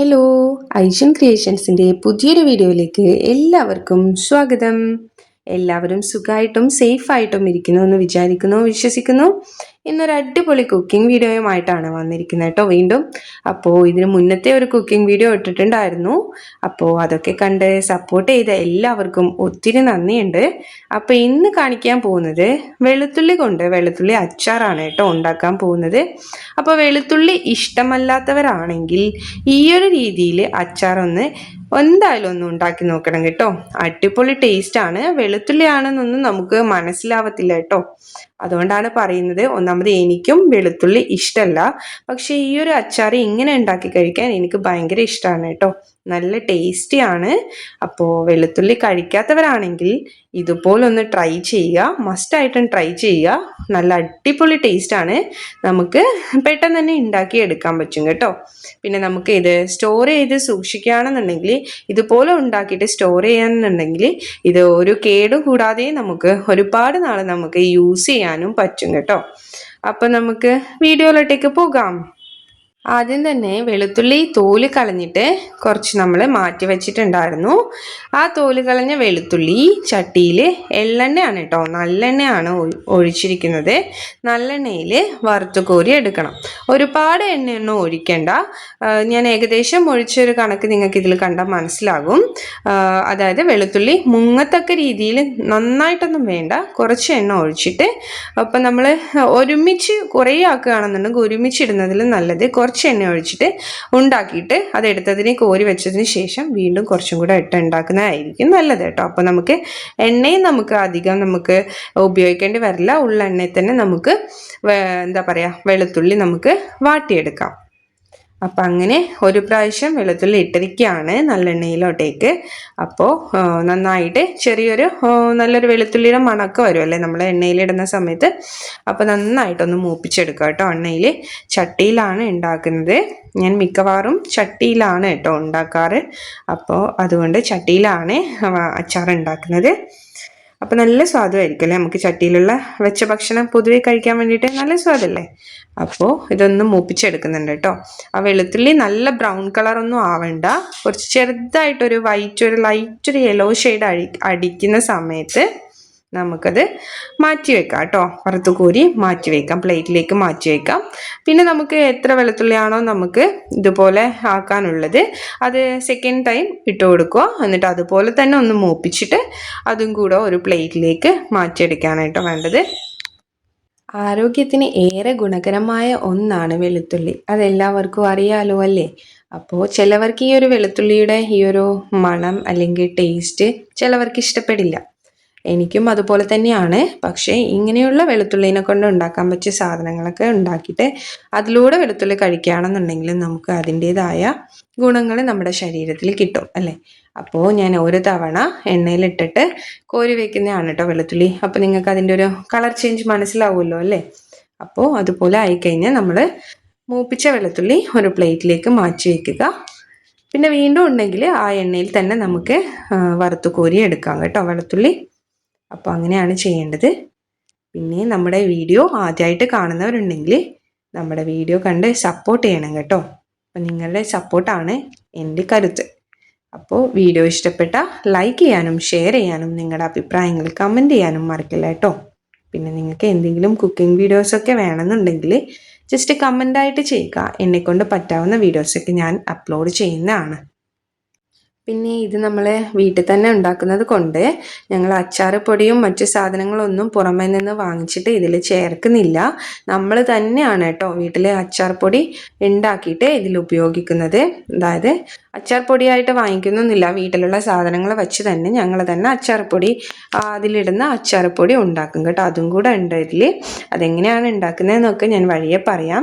Hello, Eicher ക്രിയേഷൻസിൻ്റെ പുതിയൊരു വീഡിയോയിലേക്ക് എല്ലാവർക്കും സ്വാഗതം. എല്ലാവരും സുഖമായിട്ടും സേഫായിട്ടും ഇരിക്കുന്നു എന്ന് വിചാരിക്കുന്നു, വിശ്വസിക്കുന്നു. ഇന്നൊരു അടിപൊളി കുക്കിംഗ് വീഡിയോയുമായിട്ടാണ് വന്നിരിക്കുന്നത് കേട്ടോ വീണ്ടും. അപ്പോൾ ഇതിന് മുന്നത്തെ ഒരു കുക്കിംഗ് വീഡിയോ ഇട്ടിട്ടുണ്ടായിരുന്നു. അപ്പോൾ അതൊക്കെ കണ്ട് സപ്പോർട്ട് ചെയ്ത എല്ലാവർക്കും ഒത്തിരി നന്ദിയുണ്ട്. അപ്പോൾ ഇന്ന് കാണിക്കാൻ പോകുന്നത് വെളുത്തുള്ളി അച്ചാറാണ് കേട്ടോ ഉണ്ടാക്കാൻ പോകുന്നത്. അപ്പോൾ വെളുത്തുള്ളി ഇഷ്ടമല്ലാത്തവരാണെങ്കിൽ ഈ ഒരു രീതിയിൽ അച്ചാറൊന്ന് എന്തായാലും ഒന്ന് ഉണ്ടാക്കി നോക്കണം കേട്ടോ. അടിപൊളി ടേസ്റ്റ് ആണ്. വെളുത്തുള്ളി ആണെന്നൊന്നും നമുക്ക് മനസ്സിലാവത്തില്ല കേട്ടോ. അതുകൊണ്ടാണ് പറയുന്നത്. ഒന്നാമത് എനിക്കും വെളുത്തുള്ളി ഇഷ്ടമല്ല, പക്ഷെ ഈ ഒരു അച്ചാർ ഇങ്ങനെ ഉണ്ടാക്കി കഴിക്കാൻ എനിക്ക് ഭയങ്കര ഇഷ്ടമാണ് കേട്ടോ. നല്ല ടേസ്റ്റിയാണ്. അപ്പോൾ വെളുത്തുള്ളി കഴിക്കാത്തവരാണെങ്കിൽ ഇതുപോലൊന്ന് ട്രൈ ചെയ്യുക, മസ്റ്റായിട്ടും ട്രൈ ചെയ്യുക. നല്ല അടിപൊളി ടേസ്റ്റാണ്. നമുക്ക് പെട്ടെന്ന് തന്നെ ഉണ്ടാക്കി എടുക്കാൻ പറ്റും കേട്ടോ. പിന്നെ നമുക്ക് ഇത് സ്റ്റോർ ചെയ്ത് സൂക്ഷിക്കുകയാണെന്നുണ്ടെങ്കിൽ, ഇതുപോലെ ഉണ്ടാക്കിയിട്ട് സ്റ്റോർ ചെയ്യാന്നുണ്ടെങ്കിൽ ഇത് ഒരു കേടും കൂടാതെ നമുക്ക് ഒരുപാട് നാൾ നമുക്ക് യൂസ് ചെയ്യാനും പറ്റും കേട്ടോ. അപ്പം നമുക്ക് വീഡിയോയിലോട്ടേക്ക് പോകാം. ആദ്യം തന്നെ വെളുത്തുള്ളി തോല് കളഞ്ഞിട്ട് കുറച്ച് നമ്മൾ മാറ്റി വെച്ചിട്ടുണ്ടായിരുന്നു. ആ തോല് കളഞ്ഞ വെളുത്തുള്ളി ചട്ടിയിൽ എള്ളെണ്ണയാണ് കേട്ടോ, നല്ലെണ്ണയാണ് ഒഴിച്ചിരിക്കുന്നത്. നല്ലെണ്ണയിൽ വറുത്ത് കോരി എടുക്കണം. ഒരുപാട് എണ്ണയൊന്നും ഒഴിക്കണ്ട. ഞാൻ ഏകദേശം ഒഴിച്ചൊരു കണക്ക് നിങ്ങൾക്ക് ഇതിൽ കണ്ടാൽ മനസ്സിലാകും. അതായത് വെളുത്തുള്ളി മുങ്ങത്തക്ക രീതിയിൽ നന്നായിട്ടൊന്നും വേണ്ട, കുറച്ച് എണ്ണ ഒഴിച്ചിട്ട്. അപ്പം നമ്മൾ ഒരുമിച്ച് കുറേ ആക്കുകയാണെന്നുണ്ടെങ്കിൽ ഒരുമിച്ചിടുന്നതിൽ നല്ലത് കുറച്ച് എണ്ണ ഒഴിച്ചിട്ട് ഉണ്ടാക്കിയിട്ട് അതെടുത്തതിനെ കോരി വെച്ചതിന് ശേഷം വീണ്ടും കുറച്ചും കൂടെ ഇട്ട് ഉണ്ടാക്കുന്നതായിരിക്കും നല്ലത് കേട്ടോ. അപ്പോൾ നമുക്ക് എണ്ണയും നമുക്ക് അധികം നമുക്ക് ഉപയോഗിക്കേണ്ടി വരില്ല. ഉള്ള എണ്ണയിൽ തന്നെ നമുക്ക് എന്താ പറയുക, വെളുത്തുള്ളി നമുക്ക് വാട്ടിയെടുക്കാം. അപ്പം അങ്ങനെ ഒരു പ്രാവശ്യം വെളുത്തുള്ളി ഇട്ടിരിക്കുകയാണ് നല്ലെണ്ണയിലോട്ടേക്ക്. അപ്പോൾ നന്നായിട്ട് ചെറിയൊരു നല്ലൊരു വെളുത്തുള്ളിയുടെ മണക്കം വരുമല്ലേ നമ്മൾ എണ്ണയിലിടുന്ന സമയത്ത്. അപ്പോൾ നന്നായിട്ടൊന്ന് മൂപ്പിച്ചെടുക്കുക കേട്ടോ. എണ്ണയിൽ ചട്ടിയിലാണ് ഉണ്ടാക്കുന്നത്. ഞാൻ മിക്കവാറും ചട്ടിയിലാണ് കേട്ടോ ഉണ്ടാക്കാറ്. അപ്പോൾ അതുകൊണ്ട് ചട്ടിയിലാണ് അച്ചാർ ഉണ്ടാക്കുന്നത്. അപ്പോൾ നല്ല സ്വാദുമായിരിക്കും അല്ലേ. നമുക്ക് ചട്ടിയിലുള്ള വെച്ച ഭക്ഷണം പൊതുവെ കഴിക്കാൻ വേണ്ടിയിട്ട് നല്ല സ്വാദല്ലേ. അപ്പോൾ ഇതൊന്ന് മൂപ്പിച്ചെടുക്കുന്നുണ്ട് കേട്ടോ. ആ വെളുത്തുള്ളി നല്ല ബ്രൗൺ കളറൊന്നും ആവണ്ട, കുറച്ച് ചെറുതായിട്ടൊരു ഒരു ലൈറ്റ് യെല്ലോ ഷെയ്ഡ് അടിക്കുന്ന സമയത്ത് നമുക്കത് മാറ്റി വെക്കാം കേട്ടോ. വറുത്ത് കോരി മാറ്റി വെക്കാം, പ്ലേറ്റിലേക്ക് മാറ്റി വെക്കാം. പിന്നെ നമുക്ക് എത്ര വെളുത്തുള്ളിയാണോ നമുക്ക് ഇതുപോലെ ആക്കാനുള്ളത് അത് സെക്കൻഡ് ടൈം ഇട്ട് കൊടുക്കുക. എന്നിട്ട് അതുപോലെ തന്നെ ഒന്ന് മൂപ്പിച്ചിട്ട് അതും കൂടെ ഒരു പ്ലേറ്റിലേക്ക് മാറ്റിയെടുക്കാനായിട്ടോ വേണ്ടത്. ആരോഗ്യത്തിന് ഏറെ ഗുണകരമായ ഒന്നാണ് വെളുത്തുള്ളി, അതെല്ലാവർക്കും അറിയാലോ അല്ലേ. അപ്പോൾ ചിലവർക്ക് ഈ ഒരു വെളുത്തുള്ളിയുടെ ഈ ഒരു മണം അല്ലെങ്കിൽ ടേസ്റ്റ് ചിലവർക്ക് ഇഷ്ടപ്പെടില്ല. എനിക്കും അതുപോലെ തന്നെയാണ്. പക്ഷേ ഇങ്ങനെയുള്ള വെളുത്തുള്ളിനെ കൊണ്ട് ഉണ്ടാക്കാൻ പറ്റിയ സാധനങ്ങളൊക്കെ ഉണ്ടാക്കിയിട്ട് അതിലൂടെ വെളുത്തുള്ളി കഴിക്കുകയാണെന്നുണ്ടെങ്കിൽ നമുക്ക് അതിൻ്റേതായ ഗുണങ്ങൾ നമ്മുടെ ശരീരത്തിൽ കിട്ടും അല്ലേ. അപ്പോൾ ഞാൻ ഒരു തവണ എണ്ണയിലിട്ടിട്ട് കോരി വയ്ക്കുന്നതാണ് കേട്ടോ വെളുത്തുള്ളി. അപ്പോൾ നിങ്ങൾക്ക് അതിൻ്റെ ഒരു കളർ ചേഞ്ച് മനസ്സിലാവുമല്ലോ അല്ലേ. അപ്പോൾ അതുപോലെ ആയിക്കഴിഞ്ഞാൽ നമ്മൾ മൂപ്പിച്ച വെളുത്തുള്ളി ഒരു പ്ലേറ്റിലേക്ക് മാറ്റി വയ്ക്കുക. പിന്നെ വീണ്ടും ഉണ്ടെങ്കിൽ ആ എണ്ണയിൽ തന്നെ നമുക്ക് വറുത്ത് കോരി എടുക്കാം കേട്ടോ വെളുത്തുള്ളി. അപ്പോൾ അങ്ങനെയാണ് ചെയ്യേണ്ടത്. പിന്നെ നമ്മുടെ വീഡിയോ ആദ്യമായിട്ട് കാണുന്നവരുണ്ടെങ്കിൽ നമ്മുടെ വീഡിയോ കണ്ട് സപ്പോർട്ട് ചെയ്യണം കേട്ടോ. അപ്പം നിങ്ങളുടെ സപ്പോർട്ടാണ് എൻ്റെ കരുത്ത്. അപ്പോൾ വീഡിയോ ഇഷ്ടപ്പെട്ട ലൈക്ക് ചെയ്യാനും ഷെയർ ചെയ്യാനും നിങ്ങളുടെ അഭിപ്രായങ്ങൾ കമൻറ്റ് ചെയ്യാനും മറക്കില്ല കേട്ടോ. പിന്നെ നിങ്ങൾക്ക് എന്തെങ്കിലും കുക്കിംഗ് വീഡിയോസൊക്കെ വേണമെന്നുണ്ടെങ്കിൽ ജസ്റ്റ് കമൻ്റായിട്ട് ചെയ്യുക. എന്നെക്കൊണ്ട് പറ്റാവുന്ന വീഡിയോസൊക്കെ ഞാൻ അപ്ലോഡ് ചെയ്യുന്നതാണ്. പിന്നെ ഇത് നമ്മൾ വീട്ടിൽ തന്നെ ഉണ്ടാക്കുന്നത് കൊണ്ട് ഞങ്ങൾ അച്ചാർ പൊടിയും മറ്റു സാധനങ്ങളൊന്നും പുറമേ നിന്ന് വാങ്ങിച്ചിട്ട് ഇതിൽ ചേർക്കുന്നില്ല. നമ്മൾ തന്നെയാണ് കേട്ടോ വീട്ടിൽ അച്ചാർ പൊടി ഉണ്ടാക്കിയിട്ട് ഇതിൽ ഉപയോഗിക്കുന്നത്. അതായത് അച്ചാർ പൊടിയായിട്ട് വാങ്ങിക്കുന്നൊന്നുമില്ല, വീട്ടിലുള്ള സാധനങ്ങൾ വെച്ച് തന്നെ ഞങ്ങൾ തന്നെ അച്ചാർ പൊടി അതിലിടുന്ന അച്ചാർ പൊടി ഉണ്ടാക്കും കേട്ടോ. അതും കൂടെ ഉണ്ട് ഇതിൽ. അതെങ്ങനെയാണ് ഉണ്ടാക്കുന്നതെന്നൊക്കെ ഞാൻ വഴിയെ പറയാം.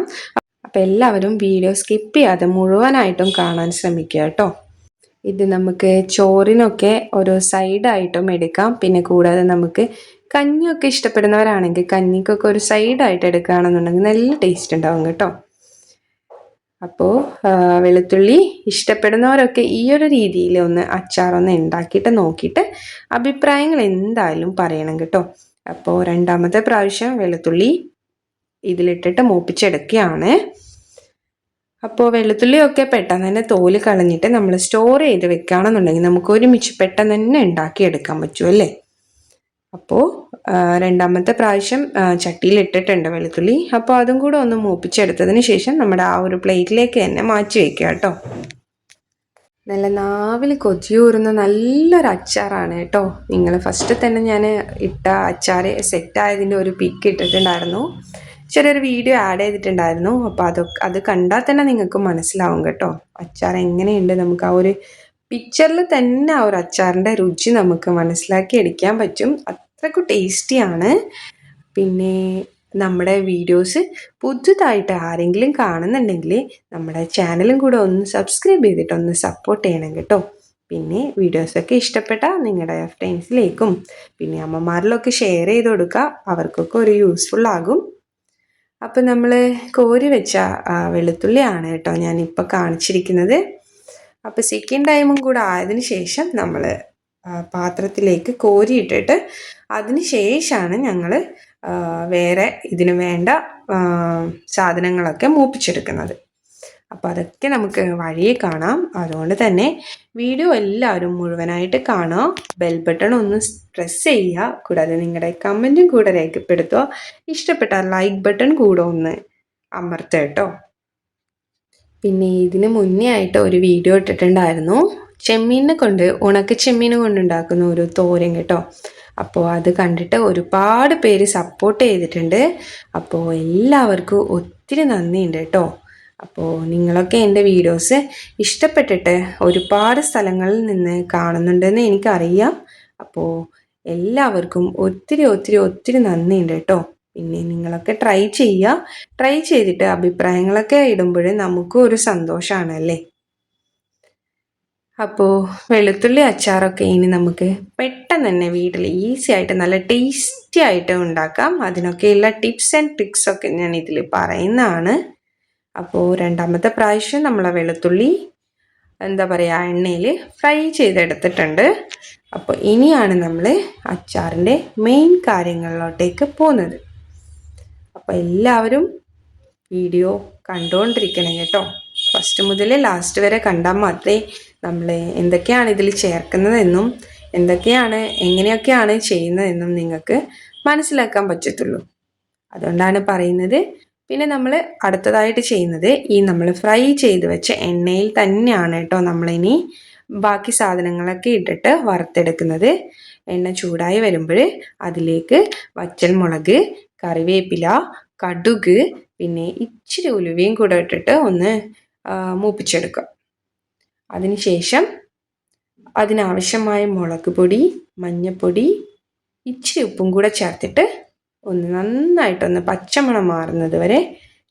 അപ്പോൾ എല്ലാവരും വീഡിയോ സ്കിപ്പ് ചെയ്യാതെ മുഴുവനായിട്ടും കാണാൻ ശ്രമിക്കുക കേട്ടോ. ഇത് നമുക്ക് ചോറിനൊക്കെ ഒരു സൈഡായിട്ടും എടുക്കാം. പിന്നെ കൂടാതെ നമുക്ക് കഞ്ഞിയൊക്കെ ഇഷ്ടപ്പെടുന്നവരാണെങ്കിൽ കഞ്ഞിക്കൊക്കെ ഒരു സൈഡായിട്ട് എടുക്കുകയാണെന്നുണ്ടെങ്കിൽ നല്ല ടേസ്റ്റ് ഉണ്ടാവും കേട്ടോ. അപ്പോൾ വെളുത്തുള്ളി ഇഷ്ടപ്പെടുന്നവരൊക്കെ ഈ ഒരു രീതിയിൽ ഒന്ന് അച്ചാറൊന്ന് ഉണ്ടാക്കിയിട്ട് നോക്കിയിട്ട് അഭിപ്രായങ്ങൾ എന്തായാലും പറയണം കേട്ടോ. അപ്പോൾ രണ്ടാമത്തെ പ്രാവശ്യം വെളുത്തുള്ളി ഇതിലിട്ടിട്ട് മൂപ്പിച്ചെടുക്കുകയാണ്. അപ്പോൾ വെളുത്തുള്ളിയൊക്കെ പെട്ടെന്ന് തന്നെ തോല് കളഞ്ഞിട്ട് നമ്മൾ സ്റ്റോർ ചെയ്ത് വെക്കുകയാണെന്നുണ്ടെങ്കിൽ നമുക്ക് ഒരുമിച്ച് പെട്ടെന്ന് തന്നെ ഉണ്ടാക്കിയെടുക്കാൻ പറ്റും അല്ലേ. അപ്പോൾ രണ്ടാമത്തെ പ്രാവശ്യം ചട്ടിയിൽ ഇട്ടിട്ടുണ്ട് വെളുത്തുള്ളി. അപ്പോൾ അതും കൂടെ ഒന്ന് മൂപ്പിച്ചെടുത്തതിന് ശേഷം നമ്മുടെ ആ ഒരു പ്ലേറ്റിലേക്ക് തന്നെ മാറ്റി വയ്ക്കുക കേട്ടോ. നല്ല നാവിൽ കൊതിയൂറുന്ന നല്ലൊരു അച്ചാറാണ് കേട്ടോ. നിങ്ങൾ ഫസ്റ്റ് തന്നെ ഞാൻ ഇട്ട അച്ചാർ സെറ്റായതിൻ്റെ ഒരു പിക്ക് ഇട്ടിട്ടുണ്ടായിരുന്നു, ചെറിയൊരു വീഡിയോ ആഡ് ചെയ്തിട്ടുണ്ടായിരുന്നു. അപ്പോൾ അത് കണ്ടാൽ തന്നെ നിങ്ങൾക്ക് മനസ്സിലാവും കേട്ടോ അച്ചാർ എങ്ങനെയുണ്ട്. നമുക്ക് ആ ഒരു പിക്ചറിൽ തന്നെ ആ ഒരു അച്ചാറിൻ്റെ രുചി നമുക്ക് മനസ്സിലാക്കി എടുക്കാൻ പറ്റും. അത്രയ്ക്ക് ടേസ്റ്റിയാണ്. പിന്നെ നമ്മുടെ വീഡിയോസ് പുതുതായിട്ട് ആരെങ്കിലും കാണുന്നുണ്ടെങ്കിൽ നമ്മുടെ ചാനലും കൂടെ ഒന്ന് സബ്സ്ക്രൈബ് ചെയ്തിട്ട് ഒന്ന് സപ്പോർട്ട് ചെയ്യണം കേട്ടോ. പിന്നെ വീഡിയോസൊക്കെ ഇഷ്ടപ്പെട്ടാൽ നിങ്ങളുടെ ഫ്രണ്ട്സിലേക്കും പിന്നെ അമ്മമാരിലൊക്കെ ഷെയർ ചെയ്ത് കൊടുക്കുക, അവർക്കൊക്കെ ഒരു യൂസ്ഫുൾ ആകും. അപ്പം നമ്മൾ കോരി വെച്ച വെളുത്തുള്ളിയാണ് കേട്ടോ ഞാനിപ്പോൾ കാണിച്ചിരിക്കുന്നത്. അപ്പോൾ സെക്കൻഡ് ടൈമും കൂടെ ആയതിന് ശേഷം നമ്മൾ പാത്രത്തിലേക്ക് കോരിയിട്ടിട്ട് അതിന് ശേഷമാണ് ഞങ്ങൾ വേറെ ഇതിന് വേണ്ട സാധനങ്ങളൊക്കെ മൂപ്പിച്ചെടുക്കുന്നത്. അപ്പോൾ അതൊക്കെ നമുക്ക് വഴിയെ കാണാം. അതുകൊണ്ട് തന്നെ വീഡിയോ എല്ലാവരും മുഴുവനായിട്ട് കാണുക, ബെൽ ബട്ടൺ ഒന്ന് പ്രസ് ചെയ്യുക, കൂടാതെ നിങ്ങളുടെ കമൻറ്റും കൂടെ രേഖപ്പെടുത്തുക. ഇഷ്ടപ്പെട്ടാൽ ലൈക്ക് ബട്ടൺ കൂടെ ഒന്ന് അമർത്തുക കേട്ടോ. പിന്നെ ഇതിന് മുന്നേ ആയിട്ട് ഒരു വീഡിയോ ഇട്ടിട്ടുണ്ടായിരുന്നു, ചെമ്മീനെ കൊണ്ട് ഉണക്ക ചെമ്മീൻ കൊണ്ടുണ്ടാക്കുന്ന ഒരു തോരൻ കേട്ടോ. അപ്പോൾ അത് കണ്ടിട്ട് ഒരുപാട് പേര് സപ്പോർട്ട് ചെയ്തിട്ടുണ്ട്. അപ്പോൾ എല്ലാവർക്കും ഒത്തിരി നന്ദിയുണ്ട് കേട്ടോ. അപ്പോൾ നിങ്ങളൊക്കെ എൻ്റെ വീഡിയോസ് ഇഷ്ടപ്പെട്ടിട്ട് ഒരുപാട് സ്ഥലങ്ങളിൽ നിന്ന് കാണുന്നുണ്ടെന്ന് എനിക്കറിയാം. അപ്പോൾ എല്ലാവർക്കും ഒത്തിരി ഒത്തിരി ഒത്തിരി നന്ദിയുണ്ട് കേട്ടോ. പിന്നെ നിങ്ങളൊക്കെ ട്രൈ ചെയ്തിട്ട് അഭിപ്രായങ്ങളൊക്കെ ഇടുമ്പോൾ നമുക്കും ഒരു സന്തോഷമാണല്ലേ. അപ്പോൾ വെളുത്തുള്ളി അച്ചാറൊക്കെ ഇനി നമുക്ക് പെട്ടെന്ന് തന്നെ വീട്ടിൽ ഈസി ആയിട്ട് നല്ല ടേസ്റ്റി ആയിട്ട് ഉണ്ടാക്കാം. അതിനൊക്കെയുള്ള ടിപ്സ് ആൻഡ് ട്രിക്സൊക്കെ ഞാൻ ഇതിൽ പറയുന്നതാണ്. അപ്പോൾ രണ്ടാമത്തെ പ്രാവശ്യം നമ്മളെ വെളുത്തുള്ളി എന്താ പറയുക എണ്ണയിൽ ഫ്രൈ ചെയ്തെടുത്തിട്ടുണ്ട്. അപ്പോൾ ഇനിയാണ് നമ്മൾ അച്ചാറിൻ്റെ മെയിൻ കാര്യങ്ങളിലോട്ടേക്ക് പോകുന്നത്. അപ്പോൾ എല്ലാവരും വീഡിയോ കണ്ടുകൊണ്ടിരിക്കണം കേട്ടോ. ഫസ്റ്റ് മുതൽ ലാസ്റ്റ് വരെ കണ്ടാൽ മാത്രമേ നമ്മൾ എന്തൊക്കെയാണ് ഇതിൽ ചേർക്കുന്നതെന്നും എങ്ങനെയൊക്കെയാണ് ചെയ്യുന്നതെന്നും നിങ്ങൾക്ക് മനസ്സിലാക്കാൻ പറ്റത്തുള്ളൂ. അതുകൊണ്ടാണ് പറയുന്നത്. പിന്നെ നമ്മൾ അടുത്തതായിട്ട് ചെയ്യുന്നത് ഈ നമ്മൾ ഫ്രൈ ചെയ്ത് വെച്ച എണ്ണയിൽ തന്നെയാണ് കേട്ടോ നമ്മളിനി ബാക്കി സാധനങ്ങളൊക്കെ ഇട്ടിട്ട് വറുത്തെടുക്കുന്നത്. എണ്ണ ചൂടായി വരുമ്പോൾ അതിലേക്ക് വറ്റൽമുളക്, കറിവേപ്പില, കടുക്, പിന്നെ ഇച്ചിരി ഉലുവയും കൂടെ ഇട്ടിട്ട് ഒന്ന് മൂപ്പിച്ചെടുക്കുക. അതിനുശേഷം അതിനാവശ്യമായ മുളക് പൊടി, മഞ്ഞൾപ്പൊടി, ഇച്ചിരി ഉപ്പും കൂടെ ചേർത്തിട്ട് ഒന്ന് നന്നായിട്ടൊന്ന് പച്ചമണം മാറുന്നത് വരെ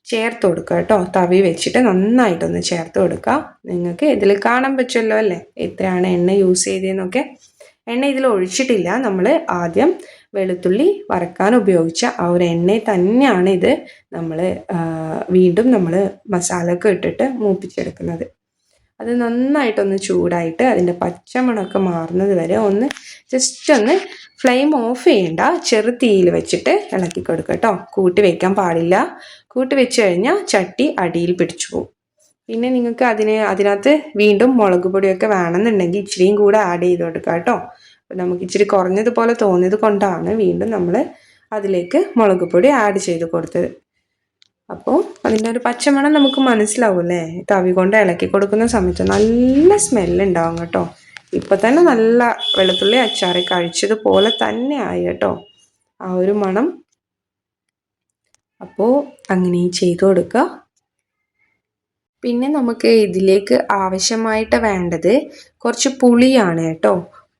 ചേർത്ത് കൊടുക്കുക കേട്ടോ. തവി വെച്ചിട്ട് നന്നായിട്ടൊന്ന് ചേർത്ത് കൊടുക്കുക. നിങ്ങൾക്ക് ഇതിൽ കാണാൻ പറ്റുമല്ലോ അല്ലേ എത്രയാണ് എണ്ണ യൂസ് ചെയ്തതെന്നൊക്കെ. എണ്ണ ഇതിൽ ഒഴിച്ചിട്ടില്ല, നമ്മൾ ആദ്യം വെളുത്തുള്ളി വറക്കാൻ ഉപയോഗിച്ച ആ ഒരു എണ്ണയിൽ തന്നെയാണ് ഇത് നമ്മൾ വീണ്ടും നമ്മൾ മസാല ഒക്കെ ഇട്ടിട്ട് മൂപ്പിച്ചെടുക്കുന്നത്. അത് നന്നായിട്ടൊന്ന് ചൂടായിട്ട് അതിൻ്റെ പച്ചമണമൊക്കെ മാറുന്നത് വരെ ഒന്ന് ജസ്റ്റ് ഒന്ന് ഫ്ലെയിം ഓഫ് ചെയ്യണ്ട, ചെറു തീയിൽ വെച്ചിട്ട് ഇളക്കി കൊടുക്കുക കേട്ടോ. കൂട്ടി വയ്ക്കാൻ പാടില്ല. കൂട്ടി വെച്ച് കഴിഞ്ഞാൽ ചട്ടി അടിയിൽ പിടിച്ചു പോകും. പിന്നെ നിങ്ങൾക്ക് അതിനകത്ത് വീണ്ടും മുളക് പൊടിയൊക്കെ വേണമെന്നുണ്ടെങ്കിൽ ഇച്ചിരിയും കൂടെ ആഡ് ചെയ്ത് കൊടുക്കുക കേട്ടോ. അപ്പോൾ നമുക്ക് ഇച്ചിരി കുറഞ്ഞതുപോലെ തോന്നിയത് കൊണ്ടാണ് വീണ്ടും നമ്മൾ അതിലേക്ക് മുളക് പൊടി ആഡ് ചെയ്ത് കൊടുത്തത്. അപ്പോൾ അതിൻ്റെ ഒരു പച്ചമണം നമുക്ക് മനസ്സിലാവും അല്ലേ. തവി കൊണ്ട് ഇളക്കി കൊടുക്കുന്ന സമയത്ത് നല്ല സ്മെല്ലുണ്ടാവും കേട്ടോ. ഇപ്പം തന്നെ നല്ല വെളുത്തുള്ളി അച്ചാർ കഴിച്ചതുപോലെ തന്നെ ആയി കേട്ടോ ആ ഒരു മണം. അപ്പോൾ അങ്ങനെ ചെയ്തു കൊടുക്കുക. പിന്നെ നമുക്ക് ഇതിലേക്ക് ആവശ്യമായിട്ട് വേണ്ടത് കുറച്ച് പുളിയാണ് കേട്ടോ.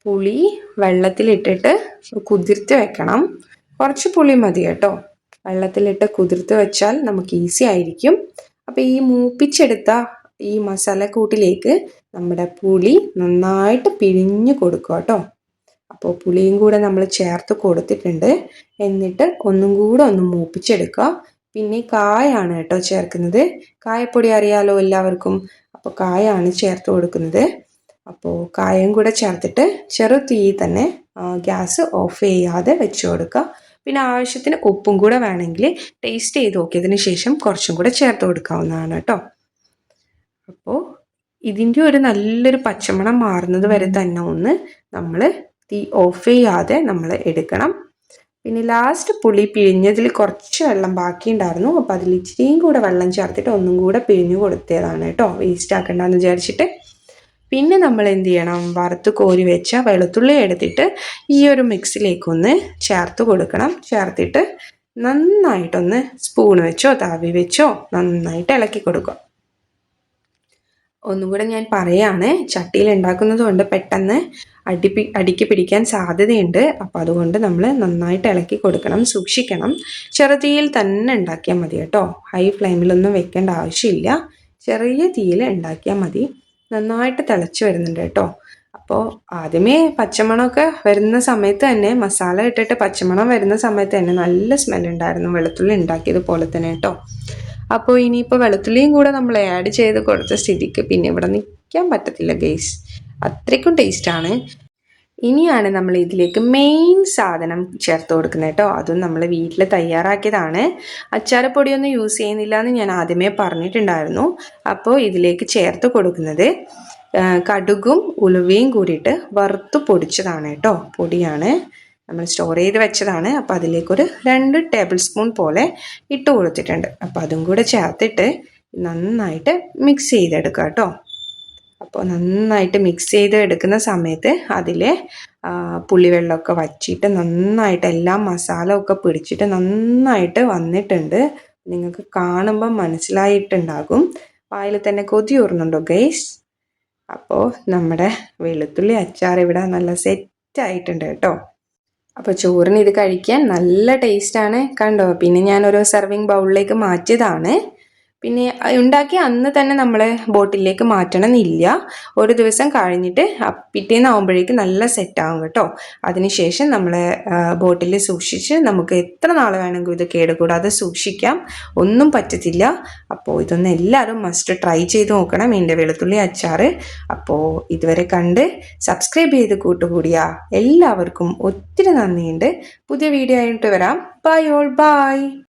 പുളി വെള്ളത്തിലിട്ടിട്ട് കുതിർത്ത് വെക്കണം. കുറച്ച് പുളി മതി കേട്ടോ. വെള്ളത്തിലിട്ട് കുതിർത്ത് വെച്ചാൽ നമുക്ക് ഈസി ആയിരിക്കും. അപ്പോൾ ഈ മൂപ്പിച്ചെടുത്ത ഈ മസാലക്കൂട്ടിലേക്ക് നമ്മുടെ പുളി നന്നായിട്ട് പിഴിഞ്ഞ് കൊടുക്കുക കേട്ടോ. അപ്പോൾ പുളിയും കൂടെ നമ്മൾ ചേർത്ത് കൊടുത്തിട്ടുണ്ട്. എന്നിട്ട് ഒന്നും കൂടെ ഒന്ന് മൂപ്പിച്ചെടുക്കുക. പിന്നെ കായാണ് കേട്ടോ ചേർക്കുന്നത്. കായപ്പൊടി അറിയാലോ എല്ലാവർക്കും. അപ്പോൾ കായാണ് ചേർത്ത് കൊടുക്കുന്നത്. അപ്പോൾ കായം കൂടെ ചേർത്തിട്ട് ചെറു തീ തന്നെ ഗ്യാസ് ഓഫ് ചെയ്യാതെ വെച്ച് കൊടുക്കുക. പിന്നെ ആവശ്യത്തിന് ഉപ്പും കൂടെ വേണമെങ്കിൽ ടേസ്റ്റ് ചെയ്ത് നോക്കിയതിന് ശേഷം കുറച്ചും കൂടെ ചേർത്ത് കൊടുക്കാവുന്നതാണ് കേട്ടോ. അപ്പോൾ ഇതിൻ്റെ ഒരു നല്ലൊരു പച്ചമണം മാറുന്നത് വരെ തന്നെ ഒന്ന് നമ്മൾ തീ ഓഫ് ചെയ്യാതെ നമ്മൾ എടുക്കണം. പിന്നെ ലാസ്റ്റ് പുളി പിഴിഞ്ഞതിൽ കുറച്ച് വെള്ളം ബാക്കിയുണ്ടായിരുന്നു. അപ്പോൾ അതിൽ ഇച്ചിരിയും കൂടെ വെള്ളം ചേർത്തിട്ട് ഒന്നും കൂടെ പിഴിഞ്ഞു കൊടുത്തതാണ് കേട്ടോ, വേസ്റ്റ് ആക്കണ്ടെന്ന് വിചാരിച്ചിട്ട്. പിന്നെ നമ്മൾ എന്ത് ചെയ്യണം, വറുത്ത് കോരി വെച്ച വെളുത്തുള്ളി എടുത്തിട്ട് ഈ ഒരു മിക്സിലേക്കൊന്ന് ചേർത്ത് കൊടുക്കണം. ചേർത്തിട്ട് നന്നായിട്ടൊന്ന് സ്പൂൺ വെച്ചോ തവി വെച്ചോ നന്നായിട്ട് ഇളക്കി കൊടുക്കുക. ഒന്നും കൂടെ ഞാൻ പറയാണ്, ചട്ടിയിൽ ഉണ്ടാക്കുന്നത് കൊണ്ട് പെട്ടെന്ന് അടിക്ക് പിടിക്കാൻ സാധ്യതയുണ്ട്. അപ്പോൾ അതുകൊണ്ട് നമ്മൾ നന്നായിട്ട് ഇളക്കി കൊടുക്കണം, സൂക്ഷിക്കണം. ചെറുതീയിൽ തന്നെ ഉണ്ടാക്കിയാൽ മതി കേട്ടോ, ഹൈ ഫ്ലെയിമിലൊന്നും വെക്കേണ്ട ആവശ്യമില്ല. ചെറിയ തീയിൽ ഉണ്ടാക്കിയാൽ മതി. നന്നായിട്ട് തിളച്ച് വരുന്നുണ്ട് കേട്ടോ. അപ്പോൾ ആദ്യമേ പച്ചമണമൊക്കെ വരുന്ന സമയത്ത് തന്നെ, മസാല ഇട്ടിട്ട് പച്ചമണം വരുന്ന സമയത്ത് തന്നെ നല്ല സ്മെല്ലുണ്ടായിരുന്നു, വെളുത്തുള്ളി ഉണ്ടാക്കിയതുപോലെ തന്നെ കേട്ടോ. അപ്പോൾ ഇനിയിപ്പോൾ വെളുത്തുള്ളിയും കൂടെ നമ്മൾ ആഡ് ചെയ്ത് കൊടുത്ത സ്ഥിതിക്ക് പിന്നെ ഇവിടെ നിൽക്കാൻ പറ്റത്തില്ല ഗൈസ്, അത്രയ്ക്കും ടേസ്റ്റാണ്. ഇനിയാണ് നമ്മൾ ഇതിലേക്ക് മെയിൻ സാധനം ചേർത്ത് കൊടുക്കുന്നത് കേട്ടോ. അതും നമ്മൾ വീട്ടിൽ തയ്യാറാക്കിയതാണ്. അച്ചാരപ്പൊടിയൊന്നും യൂസ് ചെയ്യുന്നില്ല എന്ന് ഞാൻ ആദ്യമേ പറഞ്ഞിട്ടുണ്ടായിരുന്നു. അപ്പോൾ ഇതിലേക്ക് ചേർത്ത് കൊടുക്കുന്നത് കടുകും ഉലുവയും കൂടിയിട്ട് വറുത്ത് പൊടിച്ചതാണ് കേട്ടോ, പൊടിയാണ്, നമ്മൾ സ്റ്റോർ ചെയ്ത് വെച്ചതാണ്. അപ്പോൾ അതിലേക്കൊരു 2 ടേബിൾ സ്പൂൺ പോലെ ഇട്ട് കൊടുത്തിട്ടുണ്ട്. അപ്പോൾ അതും കൂടെ ചേർത്തിട്ട് നന്നായിട്ട് മിക്സ് ചെയ്തെടുക്കുക കേട്ടോ. അപ്പോൾ നന്നായിട്ട് മിക്സ് ചെയ്ത് എടുക്കുന്ന സമയത്ത് അതിൽ പുളിവെള്ളമൊക്കെ വച്ചിട്ട് നന്നായിട്ട് എല്ലാം മസാല ഒക്കെ പിടിച്ചിട്ട് നന്നായിട്ട് വന്നിട്ടുണ്ട്. നിങ്ങൾക്ക് കാണുമ്പം മനസ്സിലായിട്ടുണ്ടാകും. വായിൽ തന്നെ കൊതിയൂറുന്നുണ്ടോ ഗൈസ്? അപ്പോൾ നമ്മുടെ വെളുത്തുള്ളി അച്ചാർ ഇവിടെ നല്ല സെറ്റായിട്ടുണ്ട് കേട്ടോ. അപ്പോൾ ചോറിന് ഇത് കഴിക്കാൻ നല്ല ടേസ്റ്റാണ് കണ്ടോ. പിന്നെ ഞാനൊരു സെർവിങ് ബൗളിലേക്ക് മാറ്റിയതാണ്. പിന്നെ ഉണ്ടാക്കി അന്ന് തന്നെ നമ്മൾ ബോട്ടിലേക്ക് മാറ്റണമെന്നില്ല. ഒരു ദിവസം കഴിഞ്ഞിട്ട് പിറ്റേന്നാവുമ്പോഴേക്കും നല്ല സെറ്റാകും കേട്ടോ. അതിനുശേഷം നമ്മൾ ബോട്ടിൽ സൂക്ഷിച്ച് നമുക്ക് എത്ര നാൾ വേണമെങ്കിലും ഇത് കേടുകൂടാതെ സൂക്ഷിക്കാം, ഒന്നും പറ്റത്തില്ല. അപ്പോൾ ഇതൊന്ന് എല്ലാവരും മസ്റ്റ് ട്രൈ ചെയ്ത് നോക്കണം, എൻ്റെ വെളുത്തുള്ളി അച്ചാർ. അപ്പോൾ ഇതുവരെ കണ്ട് സബ്സ്ക്രൈബ് ചെയ്ത് കൂട്ടുകൂടിയ എല്ലാവർക്കും ഒത്തിരി നന്ദിയുണ്ട്. പുതിയ വീഡിയോ ആയിട്ട് വരാം. Bye all, by.